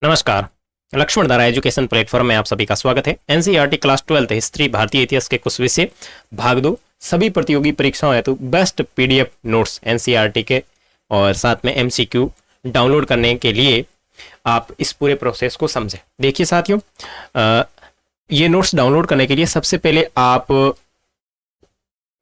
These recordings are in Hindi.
नमस्कार। लक्ष्मण धारा एजुकेशन प्लेटफॉर्म में आप सभी का स्वागत है। एनसीईआरटी क्लास 12 हिस्ट्री भारतीय इतिहास के कुछ विषय भाग 2 सभी प्रतियोगी परीक्षाओं हेतु बेस्ट पीडीएफ नोट्स एनसीईआरटी के और साथ में एमसीक्यू डाउनलोड करने के लिए आप इस पूरे प्रोसेस को समझें। देखिए साथियों, ये नोट्स डाउनलोड करने के लिए सबसे पहले आप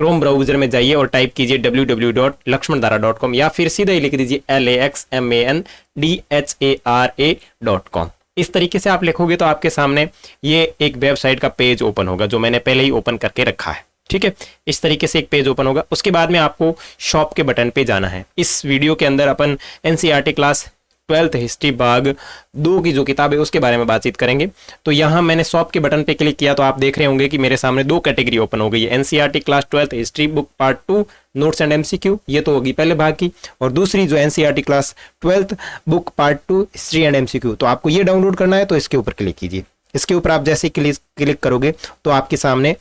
क्रोम ब्राउजर में जाइए और टाइप कीजिए www.laxmandhara.com या फिर सीधा ही लिख दीजिए laxmandhara.com। इस तरीके से आप लिखोगे तो आपके सामने ये एक वेबसाइट का पेज ओपन होगा जो मैंने पहले ही ओपन करके रखा है। ठीक है, इस तरीके से एक पेज ओपन होगा। उसके बाद में आपको शॉप के बटन पे जाना है। इस वीडियो के अंदर अपन एनसीईआरटी क्लास 12 हिस्ट्री भाग 2 की जो किताब है उसके बारे में बातचीत करेंगे। तो यहाँ मैंने शॉप के बटन पे क्लिक किया तो आप देख रहे होंगे कि मेरे सामने 2 कैटेगरी ओपन हो गई है। NCERT class 12 history book part 2 notes and MCQ, ये तो होगी पहले भाग की, और दूसरी जो NCERT class 12 book part 2 history and MCQ. तो आपको ये डाउनलोड करना है तो इसके ऊपर क्लिक कीजिए। इसके ऊपर आप जैसे क्लिक करोगे तो आपके सामने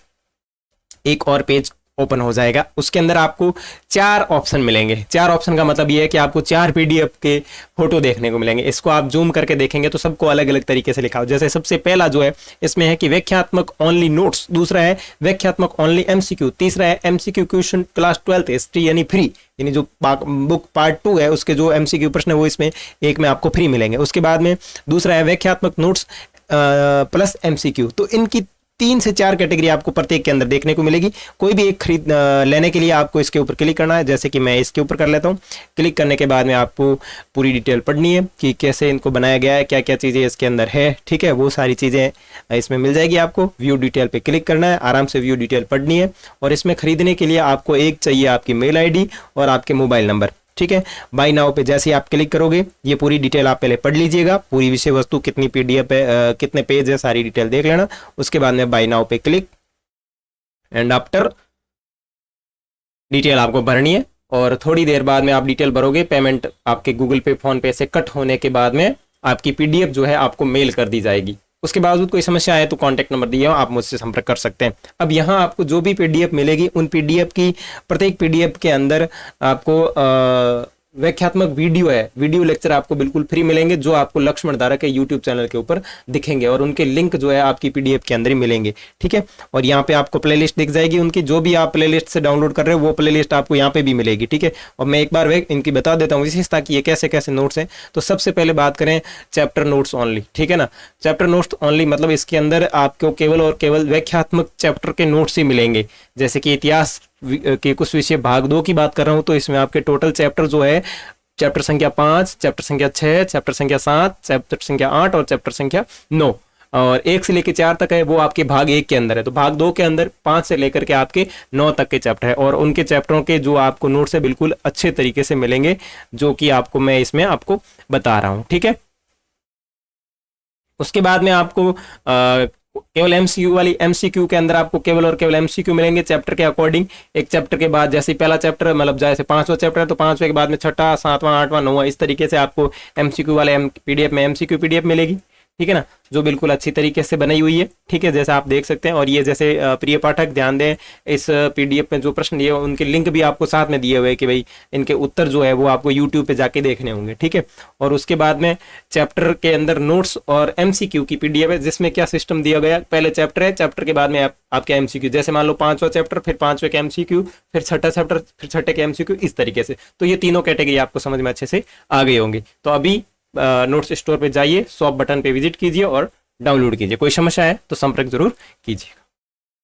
एक और पेज ओपन हो जाएगा। उसके अंदर आपको 4 ऑप्शन मिलेंगे। 4 ऑप्शन का मतलब ये है कि आपको 4 पीडीएफ के फोटो देखने को मिलेंगे। इसको आप जूम करके देखेंगे तो सबको अलग अलग तरीके से लिखा हो। जैसे सबसे पहला जो है इसमें है कि व्याख्यात्मक ओनली नोट्स, दूसरा है व्याख्यात्मक ओनली एमसीक्यू, तीसरा है एमसीक्यू क्वेश्चन क्लास 12 हिस्ट्री यानी फ्री, यानी जो बुक पार्ट 2 है उसके जो एमसीक्यू प्रश्न है वो इसमें एक में आपको फ्री मिलेंगे। उसके बाद में दूसरा है व्याख्यात्मक नोट्स प्लस एमसीक्यू। तो इनकी 3 से 4 कैटेगरी आपको प्रत्येक के अंदर देखने को मिलेगी। कोई भी एक खरीद लेने के लिए आपको इसके ऊपर क्लिक करना है। जैसे कि मैं इसके ऊपर कर लेता हूँ। क्लिक करने के बाद में आपको पूरी डिटेल पढ़नी है कि कैसे इनको बनाया गया है, क्या क्या चीज़ें इसके अंदर है। ठीक है, वो सारी चीज़ें इसमें मिल जाएगी। आपको व्यू डिटेल पे क्लिक करना है, आराम से व्यू डिटेल पढ़नी है। और इसमें खरीदने के लिए आपको एक चाहिए आपकी मेल ID और आपके मोबाइल नंबर। ठीक है, बाय नाउ पे जैसे ही आप क्लिक करोगे ये पूरी डिटेल आप पहले पढ़ लीजिएगा। पूरी विषय वस्तु कितनी पीडीएफ है, कितने पेज है, सारी डिटेल देख लेना। उसके बाद में बाय नाउ पे क्लिक एंड आफ्टर डिटेल आपको भरनी है और थोड़ी देर बाद में आप डिटेल भरोगे। पेमेंट आपके गूगल पे, फोन पे से कट होने के बाद में आपकी पीडीएफ जो है आपको मेल कर दी जाएगी। उसके बावजूद कोई समस्या आए तो कांटेक्ट नंबर दिए हो, आप मुझसे संपर्क कर सकते हैं। अब यहाँ आपको जो भी पीडीएफ मिलेगी उन पीडीएफ की प्रत्येक पीडीएफ के अंदर आपको व्याख्यात्मक वीडियो है, वीडियो लेक्चर आपको बिल्कुल फ्री मिलेंगे जो आपको लक्ष्मण धारा के यूट्यूब चैनल के ऊपर दिखेंगे और उनके लिंक जो है आपकी पीडीएफ के अंदर ही मिलेंगे। ठीक है, और यहाँ पे आपको प्लेलिस्ट दिख जाएगी उनकी, जो भी आप प्लेलिस्ट से डाउनलोड कर रहे हो वो प्लेलिस्ट आपको यहाँ पे भी मिलेगी। ठीक है, और मैं एक बार इनकी बता देता हूँ विशेषता कि ये कैसे कैसे नोट्स हैं। तो सबसे पहले बात करें चैप्टर नोट्स ओनली। ठीक है ना, चैप्टर नोट्स ओनली मतलब इसके अंदर आपको केवल और केवल व्याख्यात्मक चैप्टर के नोट्स ही मिलेंगे। जैसे कि इतिहास के कुछ विषय भाग 2 की बात कर रहा हूँ तो इसमें आपके टोटल चैप्टर जो है चैप्टर संख्या 5, चैप्टर संख्या 6, चैप्टर संख्या 7, चैप्टर संख्या 8 और चैप्टर संख्या 9 और 1 से लेकर 4 तक है वो आपके भाग 1 के अंदर है। तो भाग 2 के अंदर 5 से लेकर के आपके 9 तक के चैप्टर है और उनके चैप्टरों के जो आपको नोट्स है बिल्कुल अच्छे तरीके से मिलेंगे जो कि आपको मैं इसमें आपको बता रहा हूँ। ठीक है, उसके बाद में आपको केवल एमसीक्यू के अंदर आपको केवल और केवल एमसीक्यू मिलेंगे चैप्टर के अकॉर्डिंग। एक चैप्टर के बाद जैसे पहला चैप्टर मतलब जैसे 5वां चैप्टर है तो 5वें के बाद में 6वां, 7वां, 8वां, 9वां इस तरीके से आपको एमसीक्यू वाले पीडीएफ में एमसीक्यू पीडीएफ मिलेगी। ठीक है ना, जो बिल्कुल अच्छी तरीके से बनाई हुई है। ठीक है, जैसा आप देख सकते हैं। और ये जैसे प्रिय पाठक ध्यान दें, इस पीडीएफ में जो प्रश्न दिए उनके लिंक भी आपको साथ में दिए हुए कि भाई इनके उत्तर जो है वो आपको यूट्यूब पे जाके देखने होंगे। ठीक है, और उसके बाद में चैप्टर के अंदर नोट्स और एमसीक्यू की पीडीएफ है जिसमें क्या सिस्टम दिया गया, पहले चैप्टर है, चैप्टर के बाद में आपके एमसीक्यू, जैसे मान लो 5वां चैप्टर फिर 5वें के एमसीक्यू, फिर 6ठा चैप्टर फिर 6ठे के एमसीक्यू, इस तरीके से। तो ये तीनों कैटेगरी आपको समझ में अच्छे से आ गई होंगी। तो अभी नोट्स स्टोर पे जाइए, शॉप बटन पे विजिट कीजिए और डाउनलोड कीजिए। कोई समस्या है तो संपर्क जरूर कीजिएगा।